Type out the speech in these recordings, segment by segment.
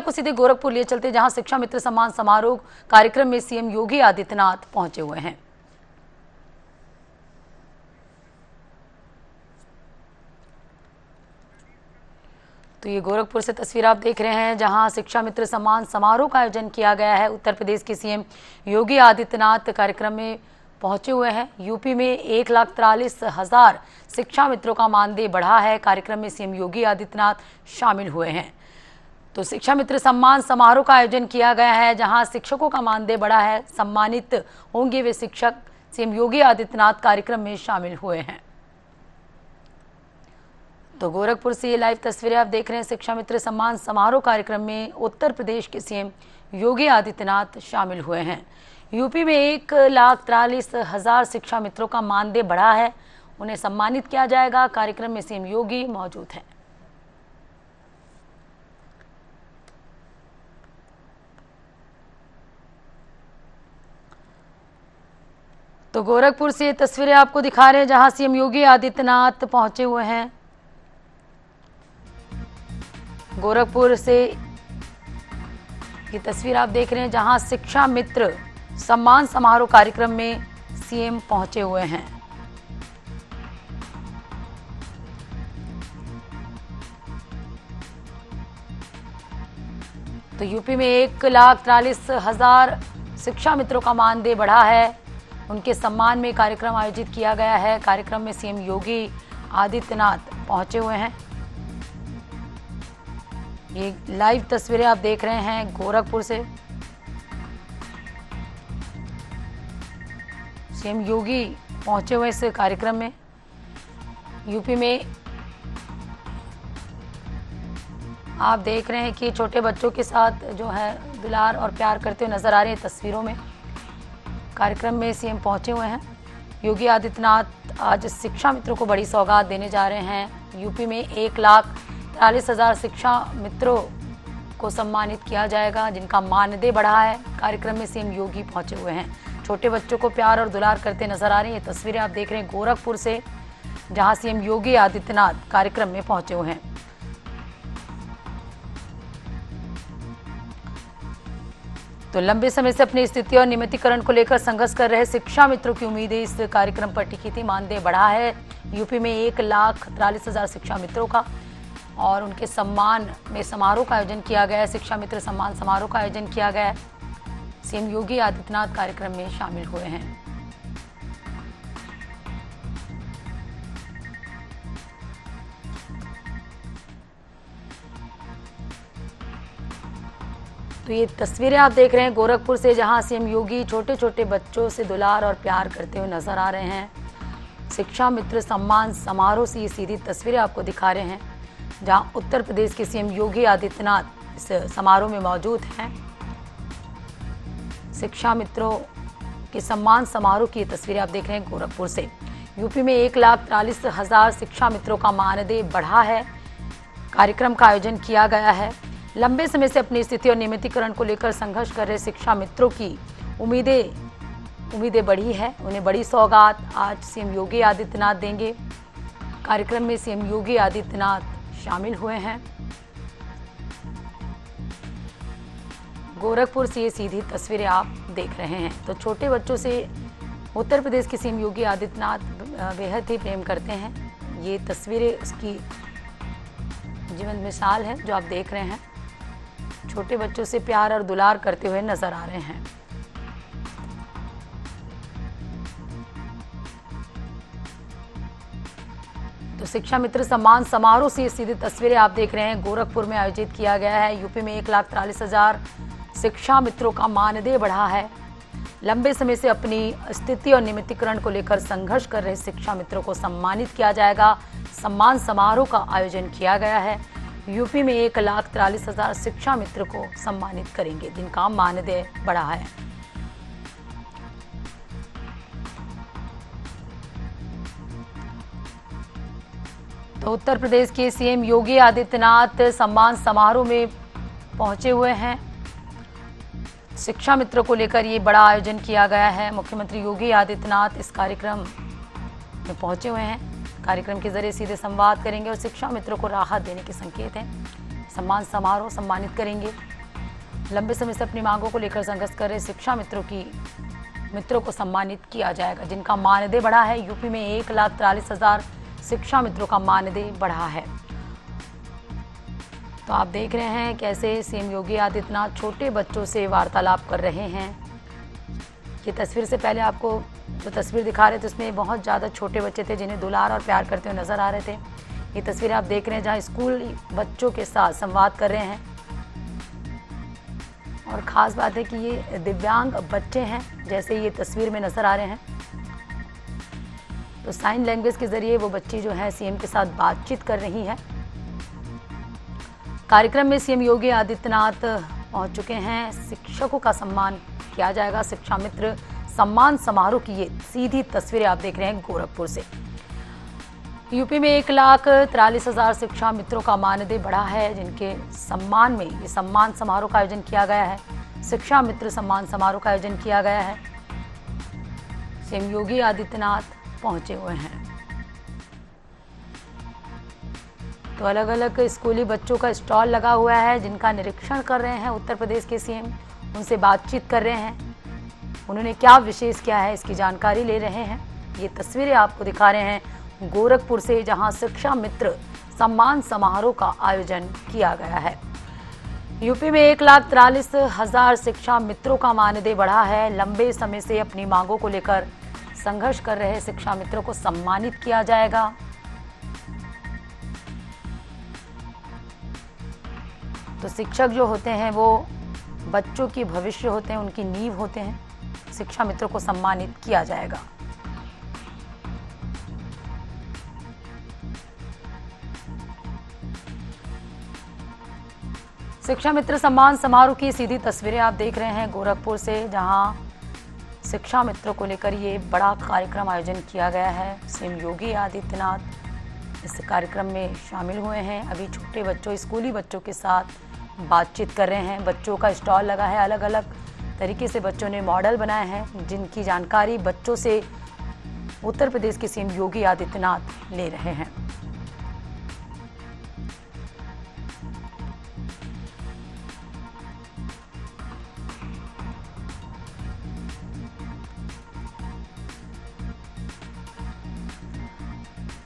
आपको सीधे गोरखपुर लिए चलते, जहां शिक्षा मित्र सम्मान समारोह कार्यक्रम में सीएम योगी आदित्यनाथ पहुंचे हुए हैं। तो ये गोरखपुर से तस्वीर आप देख रहे हैं, जहां शिक्षा मित्र सम्मान समारोह का आयोजन किया गया है। उत्तर प्रदेश के सीएम योगी आदित्यनाथ कार्यक्रम में पहुंचे हुए हैं। यूपी में 1,43,000 शिक्षा मित्रों का मानदेय बढ़ा है। कार्यक्रम में सीएम योगी आदित्यनाथ शामिल हुए हैं। तो शिक्षा मित्र सम्मान समारोह का आयोजन किया गया है, जहां शिक्षकों का मानदेय बढ़ा है। सम्मानित होंगे वे शिक्षक। सीएम योगी आदित्यनाथ कार्यक्रम में शामिल हुए हैं। तो गोरखपुर से ये लाइव तस्वीरें आप देख रहे हैं। शिक्षा मित्र सम्मान समारोह कार्यक्रम में उत्तर प्रदेश के सीएम योगी आदित्यनाथ शामिल हुए हैं। यूपी में 1,43,000 शिक्षा मित्रों का मानदेय बढ़ा है, उन्हें सम्मानित किया जाएगा। कार्यक्रम में सीएम योगी मौजूद हैं। तो गोरखपुर से ये तस्वीरें आपको दिखा रहे हैं, जहां सीएम योगी आदित्यनाथ पहुंचे हुए हैं। गोरखपुर से ये तस्वीर आप देख रहे हैं, जहां शिक्षा मित्र सम्मान समारोह कार्यक्रम में सीएम पहुंचे हुए हैं। तो यूपी में 1,43,000 शिक्षा मित्रों का मानदेय बढ़ा है, उनके सम्मान में कार्यक्रम आयोजित किया गया है। कार्यक्रम में सीएम योगी आदित्यनाथ पहुंचे हुए हैं। ये लाइव तस्वीरें आप देख रहे हैं गोरखपुर से। सीएम योगी पहुंचे हुए इस कार्यक्रम में। यूपी में आप देख रहे हैं कि छोटे बच्चों के साथ जो है दुलार और प्यार करते हुए नजर आ रहे हैं तस्वीरों में। कार्यक्रम में सीएम पहुंचे हुए हैं। योगी आदित्यनाथ आज शिक्षा मित्रों को बड़ी सौगात देने जा रहे हैं। यूपी में 1,43,000 शिक्षा मित्रों को सम्मानित किया जाएगा, जिनका मानदेय बढ़ा है। कार्यक्रम में सीएम योगी पहुंचे हुए हैं। छोटे बच्चों को प्यार और दुलार करते नजर आ रहे हैं। ये तस्वीरें आप देख रहे हैं गोरखपुर से, जहां सीएम योगी आदित्यनाथ कार्यक्रम में पहुंचे हुए हैं। तो लंबे समय से अपनी स्थिति और नियमितीकरण को लेकर संघर्ष कर रहे शिक्षा मित्रों की उम्मीदें इस कार्यक्रम पर टिकी थी। मानदेय बढ़ा है। यूपी में 1,43,000 शिक्षा मित्रों का और उनके सम्मान में समारोह का आयोजन किया गया है। शिक्षा मित्र सम्मान समारोह का आयोजन किया गया है। सीएम योगी आदित्यनाथ कार्यक्रम में शामिल हुए हैं। तो ये तस्वीरें आप देख रहे हैं गोरखपुर से, जहां सीएम योगी छोटे छोटे बच्चों से दुलार और प्यार करते हुए नजर आ रहे हैं। शिक्षा मित्र सम्मान समारोह से ये सीधी तस्वीरें आपको दिखा रहे हैं, जहां उत्तर प्रदेश के सीएम योगी आदित्यनाथ इस समारोह में मौजूद हैं। शिक्षा मित्रों के सम्मान समारोह की तस्वीरें आप देख रहे हैं गोरखपुर से। यूपी में 1,43,000 शिक्षा मित्रों का मानदेय बढ़ा है। कार्यक्रम का आयोजन किया गया है। लंबे समय से अपनी स्थिति और नियमितीकरण को लेकर संघर्ष कर रहे शिक्षा मित्रों की उम्मीदें बढ़ी है। उन्हें बड़ी सौगात आज सीएम योगी आदित्यनाथ देंगे। कार्यक्रम में सीएम योगी आदित्यनाथ शामिल हुए हैं। गोरखपुर से ये सीधी तस्वीरें आप देख रहे हैं। तो छोटे बच्चों से उत्तर प्रदेश के सीएम योगी आदित्यनाथ बेहद ही प्रेम करते हैं। ये तस्वीरें उसकी जीवंत मिसाल है जो आप देख रहे हैं। छोटे बच्चों से प्यार और दुलार करते हुए नजर आ रहे हैं। तो शिक्षा मित्र सम्मान समारोह से सीधी तस्वीरें आप देख रहे हैं गोरखपुर में आयोजित किया गया है। यूपी में 1,43,000 शिक्षा मित्रों का मानदेय बढ़ा है। लंबे समय से अपनी स्थिति और नियमितीकरण को लेकर संघर्ष कर रहे शिक्षा मित्रों को सम्मानित किया जाएगा। सम्मान समारोह का आयोजन किया गया है। यूपी में 1,43,000 शिक्षा मित्र को सम्मानित करेंगे, जिनका मानदेय बढ़ा है। तो उत्तर प्रदेश के सीएम योगी आदित्यनाथ सम्मान समारोह में पहुंचे हुए हैं। शिक्षा मित्रों को लेकर ये बड़ा आयोजन किया गया है। मुख्यमंत्री योगी आदित्यनाथ इस कार्यक्रम में पहुंचे हुए हैं। कार्यक्रम के जरिए सीधे संवाद करेंगे और शिक्षा मित्रों को राहत देने के संकेत हैं। सम्मान समारोह सम्मानित करेंगे। लंबे समय से अपनी मांगों को लेकर संघर्ष कर रहे शिक्षा मित्रों को सम्मानित किया जाएगा, जिनका मानदेय बढ़ा है। यूपी में 1,43,000 शिक्षा मित्रों का मानदेय बढ़ा है। तो आप देख रहे हैं कैसे सीएम योगी आदित्यनाथ छोटे बच्चों से वार्तालाप कर रहे हैं। ये तस्वीर से पहले आपको जो तस्वीर दिखा रहे थे उसमें बहुत ज़्यादा छोटे बच्चे थे जिन्हें दुलार और प्यार करते हुए नजर आ रहे थे। ये तस्वीर आप देख रहे हैं जहाँ स्कूल बच्चों के साथ संवाद कर रहे हैं। और ख़ास बात है कि ये दिव्यांग बच्चे हैं, जैसे ये तस्वीर में नज़र आ रहे हैं। तो साइन लैंग्वेज के ज़रिए वो बच्ची जो है सीएम के साथ बातचीत कर रही है। कार्यक्रम में सीएम योगी आदित्यनाथ पहुंच चुके हैं। शिक्षकों का सम्मान किया जाएगा। शिक्षा मित्र सम्मान समारोह की ये सीधी तस्वीरें आप देख रहे हैं गोरखपुर से। यूपी में 1,43,000 शिक्षा मित्रों का मानदेय बढ़ा है, जिनके सम्मान में ये सम्मान समारोह का आयोजन किया गया है। शिक्षा मित्र सम्मान समारोह का आयोजन किया गया है। सीएम योगी आदित्यनाथ पहुंचे हुए हैं। तो अलग अलग स्कूली बच्चों का स्टॉल लगा हुआ है, जिनका निरीक्षण कर रहे हैं उत्तर प्रदेश के सीएम। उनसे बातचीत कर रहे हैं, उन्होंने क्या विशेष किया है इसकी जानकारी ले रहे हैं। ये तस्वीरें आपको दिखा रहे हैं गोरखपुर से, जहां शिक्षा मित्र सम्मान समारोह का आयोजन किया गया है। यूपी में 1,43,000 शिक्षा मित्रों का मानदेय बढ़ा है। लंबे समय से अपनी मांगों को लेकर संघर्ष कर रहे शिक्षा मित्रों को सम्मानित किया जाएगा। तो शिक्षक जो होते हैं वो बच्चों की भविष्य होते हैं, उनकी नींव होते हैं। शिक्षा मित्रों को सम्मानित किया जाएगा। शिक्षा मित्र सम्मान समारोह की सीधी तस्वीरें आप देख रहे हैं गोरखपुर से, जहां शिक्षा मित्रों को लेकर ये बड़ा कार्यक्रम आयोजन किया गया है। सीएम योगी आदित्यनाथ इस कार्यक्रम में शामिल हुए हैं। अभी छोटे बच्चों, स्कूली बच्चों के साथ बातचीत कर रहे हैं। बच्चों का स्टॉल लगा है, अलग अलग तरीके से बच्चों ने मॉडल बनाए हैं, जिनकी जानकारी बच्चों से उत्तर प्रदेश के सीएम योगी आदित्यनाथ ले रहे हैं।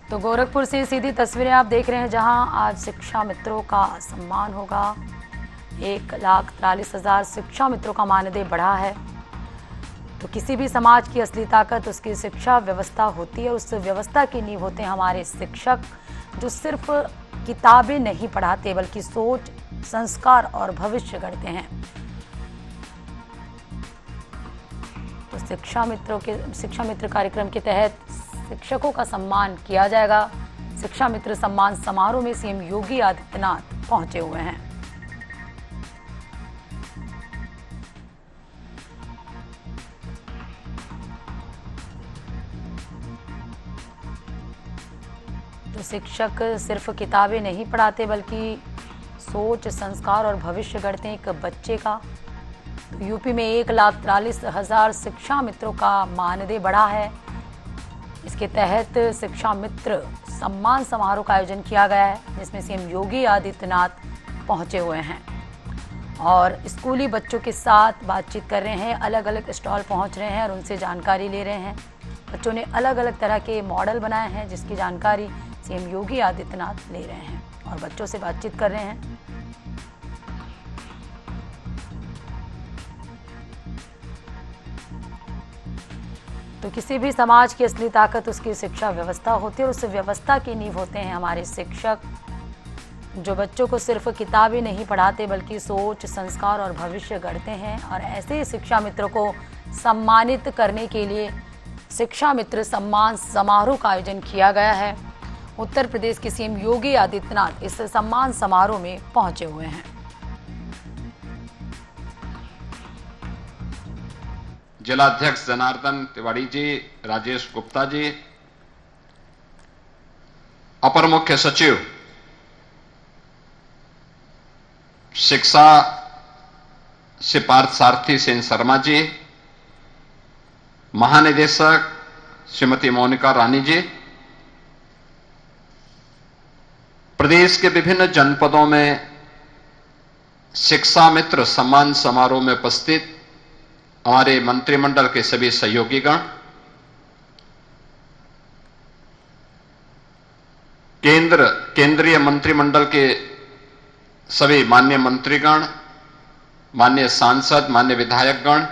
तो गोरखपुर से सीधी तस्वीरें आप देख रहे हैं, जहां आज शिक्षा मित्रों का सम्मान होगा। 1,43,000 शिक्षा मित्रों का मानदेय बढ़ा है। तो किसी भी समाज की असली ताकत उसकी शिक्षा व्यवस्था होती है। उस व्यवस्था की नींव होते हैं हमारे शिक्षक, जो सिर्फ किताबें नहीं पढ़ाते बल्कि सोच, संस्कार और भविष्य गढ़ते हैं। तो शिक्षा मित्र कार्यक्रम के तहत शिक्षकों का सम्मान किया जाएगा। शिक्षा मित्र सम्मान समारोह में सीएम योगी आदित्यनाथ पहुंचे हुए हैं। तो शिक्षक सिर्फ किताबें नहीं पढ़ाते बल्कि सोच, संस्कार और भविष्य गढ़ते हैं एक बच्चे का। तो यूपी में 1,43,000 शिक्षा मित्रों का मानदेय बढ़ा है। इसके तहत शिक्षा मित्र सम्मान समारोह का आयोजन किया गया है, जिसमें सीएम योगी आदित्यनाथ पहुंचे हुए हैं और स्कूली बच्चों के साथ बातचीत कर रहे हैं। अलग अलग स्टॉल पहुंच रहे हैं और उनसे जानकारी ले रहे हैं। बच्चों ने अलग अलग तरह के मॉडल बनाए हैं, जिसकी जानकारी सीएम योगी आदित्यनाथ ले रहे हैं और बच्चों से बातचीत कर रहे हैं। तो किसी भी समाज की असली ताकत उसकी शिक्षा व्यवस्था होती है और उस व्यवस्था की नींव होते हैं हमारे शिक्षक, जो बच्चों को सिर्फ किताबें नहीं पढ़ाते बल्कि सोच, संस्कार और भविष्य गढ़ते हैं। और ऐसे ही शिक्षा मित्रों को सम्मानित करने के लिए शिक्षा मित्र सम्मान समारोह का आयोजन किया गया है। उत्तर प्रदेश के सीएम योगी आदित्यनाथ इस सम्मान समारोह में पहुंचे हुए हैं। जिलाध्यक्ष जनार्दन तिवारी जी, राजेश गुप्ता जी, अपर मुख्य सचिव शिक्षा श्री पार्थ सारथी सेन शर्मा जी, महानिदेशक श्रीमती मोनिका रानी जी, प्रदेश के विभिन्न जनपदों में शिक्षा मित्र सम्मान समारोह में उपस्थित हमारे मंत्रिमंडल के सभी सहयोगीगण, केंद्रीय मंत्रिमंडल के सभी माननीय मंत्रीगण, माननीय सांसद, माननीय विधायकगण,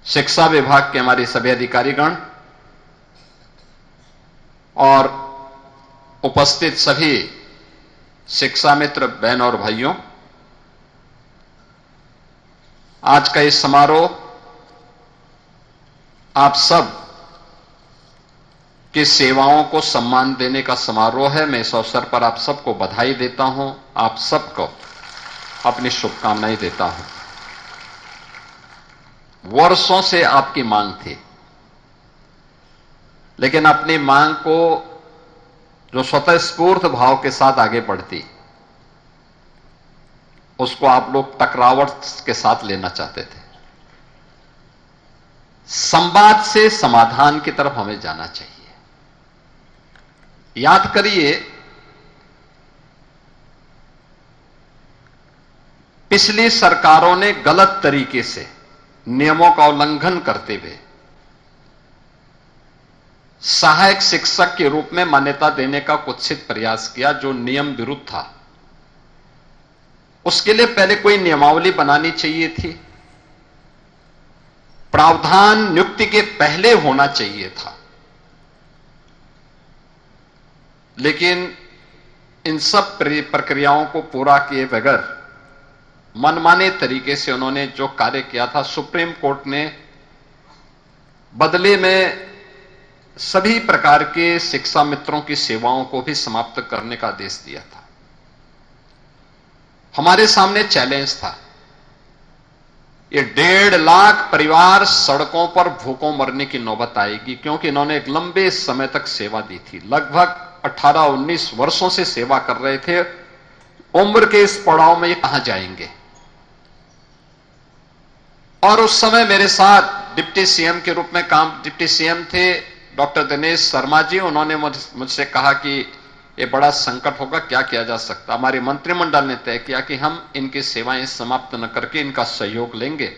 शिक्षा विभाग के हमारे सभी अधिकारीगण और उपस्थित सभी शिक्षा मित्र बहन और भाइयों, आज का इस समारोह आप सब की सेवाओं को सम्मान देने का समारोह है। मैं इस अवसर पर आप सबको बधाई देता हूं, आप सबको अपनी शुभकामनाएं देता हूं। वर्षों से आपकी मांग थी, लेकिन अपनी मांग को जो स्वतः स्फूर्त भाव के साथ आगे बढ़ती, उसको आप लोग टकरावट के साथ लेना चाहते थे। संवाद से समाधान की तरफ हमें जाना चाहिए। याद करिए, पिछली सरकारों ने गलत तरीके से नियमों का उल्लंघन करते हुए सहायक शिक्षक के रूप में मान्यता देने का कुत्सित प्रयास किया, जो नियम विरुद्ध था। उसके लिए पहले कोई नियमावली बनानी चाहिए थी, प्रावधान नियुक्ति के पहले होना चाहिए था। लेकिन इन सब प्रक्रियाओं को पूरा किए बगैर मनमाने तरीके से उन्होंने जो कार्य किया था, सुप्रीम कोर्ट ने बदले में सभी प्रकार के शिक्षा मित्रों की सेवाओं को भी समाप्त करने का आदेश दिया था। हमारे सामने चैलेंज था, ये 1.5 लाख परिवार सड़कों पर भूखों मरने की नौबत आएगी, क्योंकि इन्होंने एक लंबे समय तक सेवा दी थी। लगभग 18-19 वर्षों से सेवा कर रहे थे। उम्र के इस पड़ाव में ये कहां जाएंगे? और उस समय मेरे साथ डिप्टी सीएम के रूप में डिप्टी सीएम थे डॉक्टर दिनेश शर्मा जी। उन्होंने मुझसे कहा कि ये बड़ा संकट होगा, क्या किया जा सकता। हमारे मंत्रिमंडल ने तय किया कि हम इनकी सेवाएं समाप्त न करके इनका सहयोग लेंगे,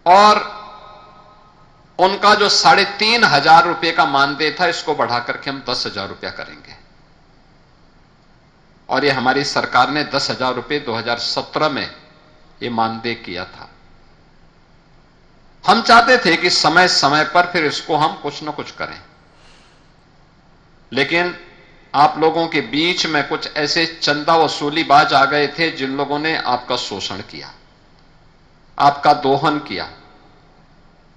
और उनका जो 3,500 रुपए का मानदेय था, इसको बढ़ा करके हम 10,000 रुपया करेंगे। और ये हमारी सरकार ने 10,000 रुपए 2017 में ये मानदेय किया था। हम चाहते थे कि समय समय पर फिर इसको हम कुछ न कुछ करें, लेकिन आप लोगों के बीच में कुछ ऐसे चंदा वसूलीबाज आ गए थे, जिन लोगों ने आपका शोषण किया, आपका दोहन किया,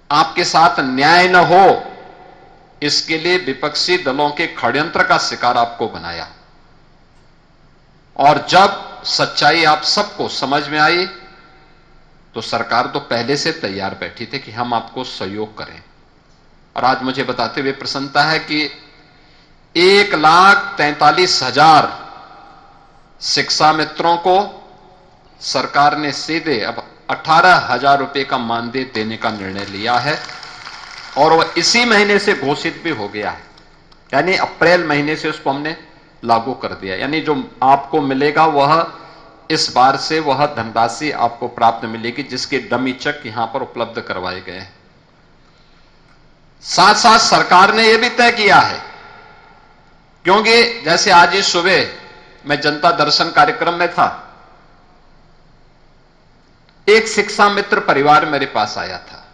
आपके साथ न्याय न हो इसके लिए विपक्षी दलों के षड्यंत्र का शिकार आपको बनाया। और जब सच्चाई आप सबको समझ में आई, तो सरकार तो पहले से तैयार बैठी थी कि हम आपको सहयोग करें। और आज मुझे बताते हुए प्रसन्नता है कि 1,43,000 शिक्षा मित्रों को सरकार ने सीधे अब 18,000 रुपए का मानदेय देने का निर्णय लिया है, और वह इसी महीने से घोषित भी हो गया है। यानी अप्रैल महीने से उसको हमने लागू कर दिया। यानी जो आपको मिलेगा वह इस बार से वह धनराशि आपको प्राप्त मिलेगी, जिसके डमी चेक यहां पर उपलब्ध करवाए गए हैं। साथ साथ सरकार ने यह भी तय किया है, क्योंकि जैसे आज ही सुबह मैं जनता दर्शन कार्यक्रम में था, एक शिक्षा मित्र परिवार मेरे पास आया था,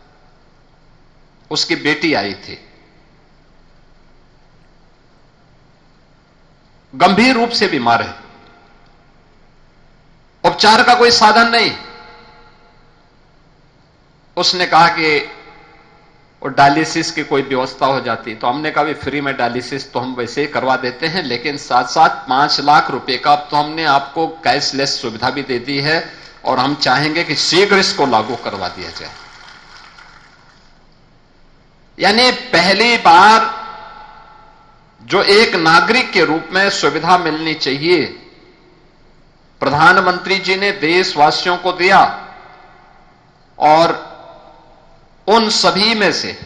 उसकी बेटी आई थी, गंभीर रूप से बीमार है, उपचार का कोई साधन नहीं। उसने कहा कि वो डायलिसिस की कोई व्यवस्था हो जाती, तो हमने कहा भी फ्री में डायलिसिस तो हम वैसे ही करवा देते हैं, लेकिन साथ साथ 5 लाख रुपए का अब तो हमने आपको कैशलेस सुविधा भी दे दी है, और हम चाहेंगे कि शीघ्र इसको लागू करवा दिया जाए। यानी पहली बार जो एक नागरिक के रूप में सुविधा मिलनी चाहिए, प्रधानमंत्री जी ने देशवासियों को दिया, और उन सभी में से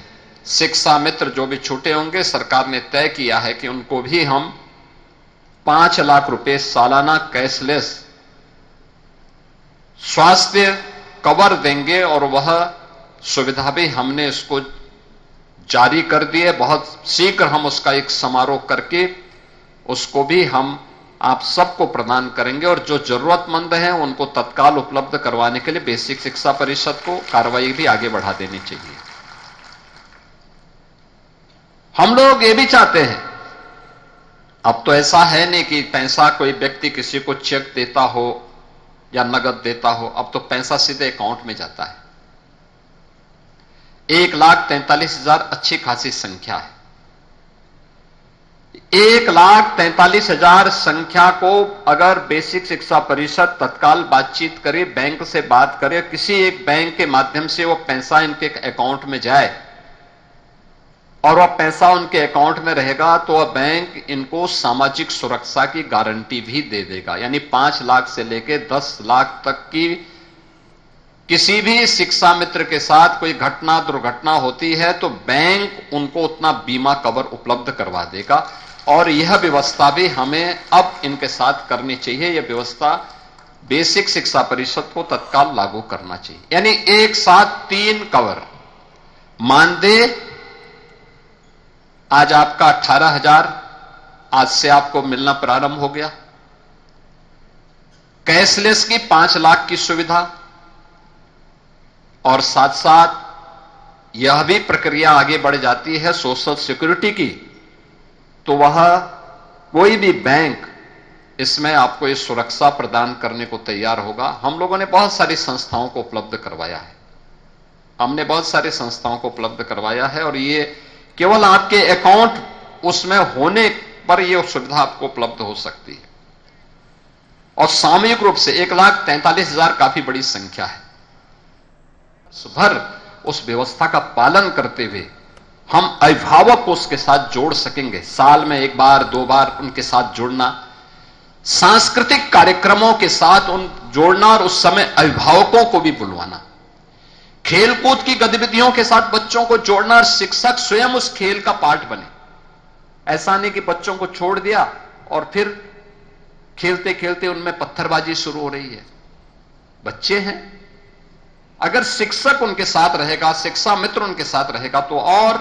शिक्षा मित्र जो भी छूटे होंगे, सरकार ने तय किया है कि उनको भी हम 5 लाख रुपए सालाना कैशलेस स्वास्थ्य कवर देंगे और वह सुविधा भी हमने इसको जारी कर दी है। बहुत शीघ्र हम उसका एक समारोह करके उसको भी हम आप सबको प्रदान करेंगे और जो जरूरतमंद हैं उनको तत्काल उपलब्ध करवाने के लिए बेसिक शिक्षा परिषद को कार्रवाई भी आगे बढ़ा देनी चाहिए। हम लोग ये भी चाहते हैं, अब तो ऐसा है नहीं कि पैसा कोई व्यक्ति किसी को चेक देता हो या नगद देता हो, अब तो पैसा सीधे अकाउंट में जाता है। 1,43,000 अच्छी खासी संख्या है। 1,43,000 संख्या को अगर बेसिक शिक्षा परिषद तत्काल बातचीत करे, बैंक से बात करे, किसी एक बैंक के माध्यम से वो पैसा इनके अकाउंट में जाए और वह पैसा उनके अकाउंट में रहेगा तो वह बैंक इनको सामाजिक सुरक्षा की गारंटी भी दे देगा। यानी 5 लाख से लेकर 10 लाख तक की किसी भी शिक्षा मित्र के साथ कोई घटना दुर्घटना होती है तो बैंक उनको उतना बीमा कवर उपलब्ध करवा देगा। और यह व्यवस्था भी हमें अब इनके साथ करनी चाहिए। यह व्यवस्था बेसिक शिक्षा परिषद को तत्काल लागू करना चाहिए। यानी एक साथ 3 कवर। मानदेय आज आपका 18,000 आज से आपको मिलना प्रारंभ हो गया। कैशलेस की 5 लाख की सुविधा और साथ साथ यह भी प्रक्रिया आगे बढ़ जाती है सोशल सिक्योरिटी की, तो वह कोई भी बैंक इसमें आपको ये सुरक्षा प्रदान करने को तैयार होगा। हम लोगों ने बहुत सारी संस्थाओं को उपलब्ध करवाया है, हमने बहुत सारी संस्थाओं को उपलब्ध करवाया है और ये केवल आपके अकाउंट उसमें होने पर यह सुविधा आपको उपलब्ध हो सकती है। और सामूहिक रूप से 1,43,000 काफी बड़ी संख्या है। भर उस व्यवस्था का पालन करते हुए हम अभिभावक को उसके साथ जोड़ सकेंगे। साल में 1 बार 2 बार उनके साथ जुड़ना, सांस्कृतिक कार्यक्रमों के साथ उन जोड़ना और उस समय अभिभावकों को भी बुलवाना, खेलकूद की गतिविधियों के साथ बच्चों को जोड़ना और शिक्षक स्वयं उस खेल का पार्ट बने। ऐसा नहीं कि बच्चों को छोड़ दिया और फिर खेलते खेलते उनमें पत्थरबाजी शुरू हो रही है। बच्चे हैं, अगर शिक्षक उनके साथ रहेगा, शिक्षा मित्र उनके साथ रहेगा तो और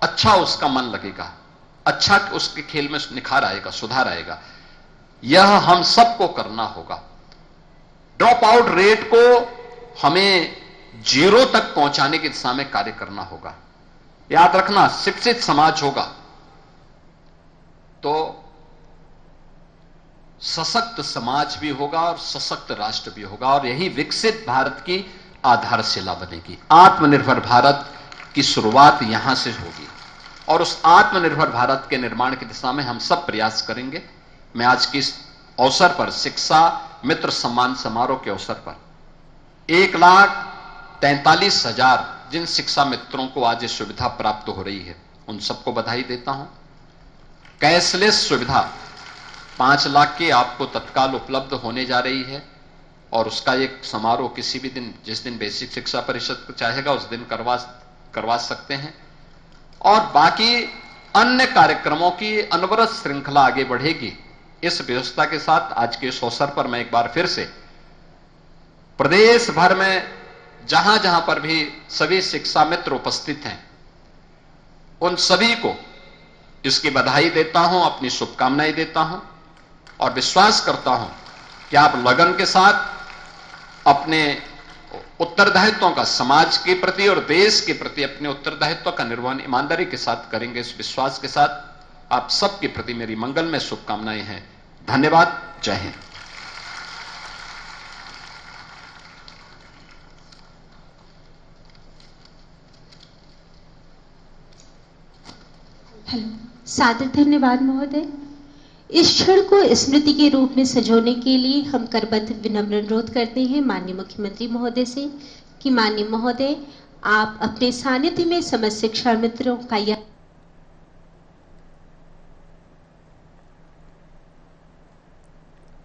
अच्छा उसका मन लगेगा, अच्छा उसके खेल में निखार आएगा, सुधार आएगा। यह हम सबको करना होगा। ड्रॉप आउट रेट को हमें 0 तक पहुंचाने की दिशा में कार्य करना होगा। याद रखना, शिक्षित समाज होगा तो सशक्त समाज भी होगा और सशक्त राष्ट्र भी होगा और यही विकसित भारत की आधारशिला बनेगी। आत्मनिर्भर भारत की शुरुआत यहां से होगी और उस आत्मनिर्भर भारत के निर्माण की दिशा में हम सब प्रयास करेंगे। मैं आज की इस अवसर पर, शिक्षा मित्र सम्मान समारोह के अवसर पर 1,43,000 जिन शिक्षा मित्रों को आज ये सुविधा प्राप्त हो रही है उन सबको बधाई देता हूं। कैशलेस सुविधा 5 लाख की आपको तत्काल उपलब्ध होने जा रही है और उसका एक समारोह किसी भी दिन, जिस दिन बेसिक शिक्षा परिषद को चाहेगा उस दिन करवा सकते हैं। और बाकी अन्य कार्यक्रमों की अनवरत श्रृंखला आगे बढ़ेगी। इस व्यवस्था के साथ आज के इस अवसर पर मैं एक बार फिर से प्रदेश भर में जहां जहां पर भी सभी शिक्षा मित्र उपस्थित हैं उन सभी को इसकी बधाई देता हूं, अपनी शुभकामनाएं देता हूं और विश्वास करता हूं कि आप लगन के साथ अपने उत्तरदायित्वों का, समाज के प्रति और देश के प्रति अपने उत्तरदायित्व का निर्वहन ईमानदारी के साथ करेंगे। इस विश्वास के साथ आप सबके प्रति मेरी मंगलमय शुभकामनाएं हैं। धन्यवाद। जय हिंद। हेलो, सादर धन्यवाद महोदय। इस क्षण को स्मृति के रूप में सजोने के लिए हम करबद्ध विनम्र अनुरोध करते हैं माननीय मुख्यमंत्री महोदय से कि माननीय महोदय आप अपने सानिध्य में समस्त शिक्षा मित्रों का यह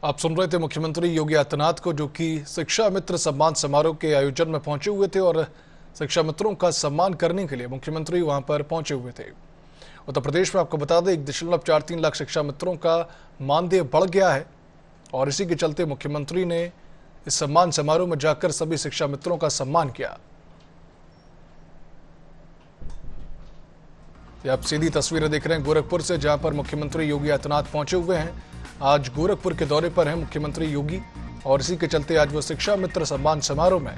आप सुन रहे थे मुख्यमंत्री योगी आदित्यनाथ को, जो कि शिक्षा मित्र सम्मान समारोह के आयोजन में पहुंचे हुए थे और शिक्षा मित्रों का सम्मान करने के लिए मुख्यमंत्री वहां पर पहुंचे हुए थे। उत्तर प्रदेश में आपको बता दें 1.43 लाख शिक्षा मित्रों का मानदेय बढ़ गया है और इसी के चलते मुख्यमंत्री ने इस सम्मान समारोह में जाकर सभी शिक्षा मित्रों का सम्मान किया। आप सीधी तस्वीरें देख रहे हैं गोरखपुर से, जहां पर मुख्यमंत्री योगी आदित्यनाथ पहुंचे हुए हैं। आज गोरखपुर के दौरे पर हैं मुख्यमंत्री योगी और इसी के चलते आज वो शिक्षा मित्र सम्मान समारोह में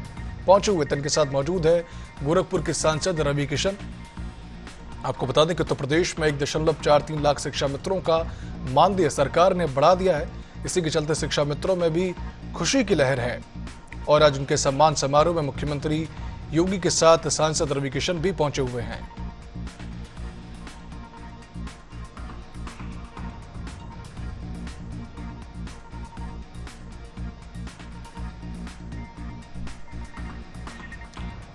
पहुंचे हुए। इनके साथ मौजूद है गोरखपुर के सांसद रवि किशन। आपको बता दें कि उत्तर प्रदेश में 1.43 लाख शिक्षा मित्रों का मानदेय सरकार ने बढ़ा दिया है। इसी के चलते शिक्षा मित्रों में भी खुशी की लहर है और आज उनके सम्मान समारोह में मुख्यमंत्री योगी के साथ सांसद रवि किशन भी पहुंचे हुए हैं।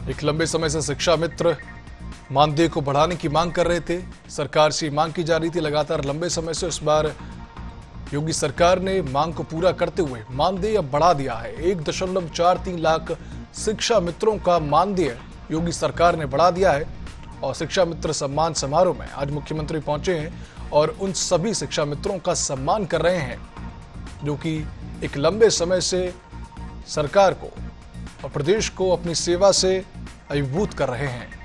एक लंबे समय से शिक्षा मित्र मानदेय को बढ़ाने की मांग कर रहे थे। सरकार से मांग की जा रही थी लगातार लंबे समय से। इस बार योगी सरकार ने मांग को पूरा करते हुए मानदेय अब बढ़ा दिया है। 1.43 लाख शिक्षा मित्रों का मानदेय योगी सरकार ने बढ़ा दिया है और शिक्षा मित्र सम्मान समारोह में आज मुख्यमंत्री पहुंचे हैं और उन सभी शिक्षा मित्रों का सम्मान कर रहे हैं जो कि एक लंबे समय से सरकार को और प्रदेश को अपनी सेवा से अभिभूत कर रहे हैं।